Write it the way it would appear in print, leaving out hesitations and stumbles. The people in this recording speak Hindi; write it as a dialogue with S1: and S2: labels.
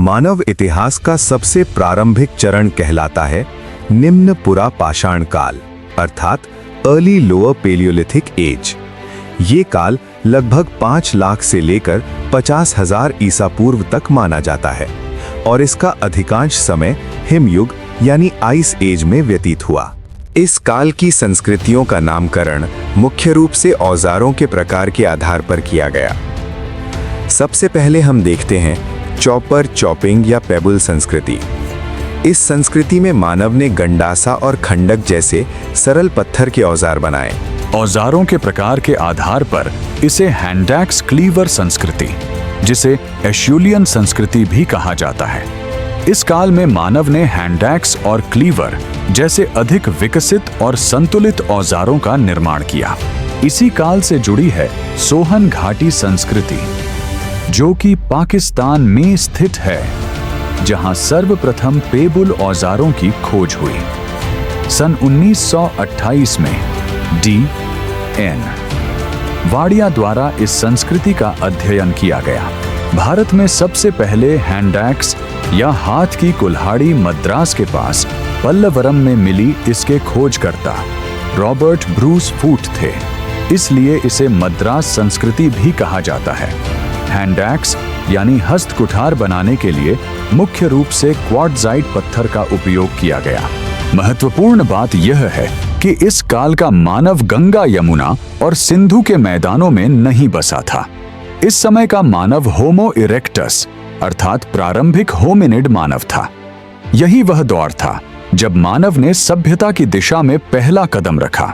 S1: मानव इतिहास का सबसे प्रारंभिक चरण कहलाता है निम्न पुरा पाषाण काल, अर्थात अर्ली लोअर पेलियोलिथिक एज। ये काल लगभग 5 लाख से लेकर 50,000 ईसा पूर्व तक माना जाता है और इसका अधिकांश समय हिमयुग यानी आइस एज में व्यतीत हुआ। इस काल की संस्कृतियों का नामकरण मुख्य रूप से औजारों के प्रकार के आधार पर किया गया। सबसे पहले हम देखते हैं चॉपर, चॉपिंग या पेबल संस्कृति। इस संस्कृति में मानव ने गंडासा और खंडक जैसे सरल पत्थर के औजार बनाए।
S2: औजारों के प्रकार के आधार पर इसे हैंडैक्स क्लीवर संस्कृति, जिसे एशुलियन संस्कृति भी कहा जाता है। इस काल में मानव ने हैंडैक्स और क्लीवर जैसे अधिक विकसित और संतुलित औजारों का निर्माण किया। इसी काल से जुड़ी है सोहन घाटी संस्कृति, जो कि पाकिस्तान में स्थित है, जहां सर्वप्रथम पेबुल औजारों की खोज हुई। सन 1928 में D.N. वाडिया द्वारा इस संस्कृति का अध्ययन किया गया। भारत में सबसे पहले हैंडैक्स या हाथ की कुल्हाड़ी मद्रास के पास पल्लवरम में मिली। इसके खोजकर्ता रॉबर्ट ब्रूस फूट थे, इसलिए इसे मद्रास संस्कृति भी कहा जाता है। हैंडैक्स यानी हस्तकुठार बनाने के लिए मुख्य रूप से क्वार्ट्जाइट पत्थर का उपयोग किया गया। महत्वपूर्ण बात यह है कि इस काल का मानव गंगा, यमुना और सिंधु के मैदानों में नहीं बसा था। इस समय का मानव होमो इरेक्टस अर्थात प्रारंभिक होमिनिड मानव था। यही वह दौर था जब मानव ने सभ्यता की दिशा में पहला कदम रखा।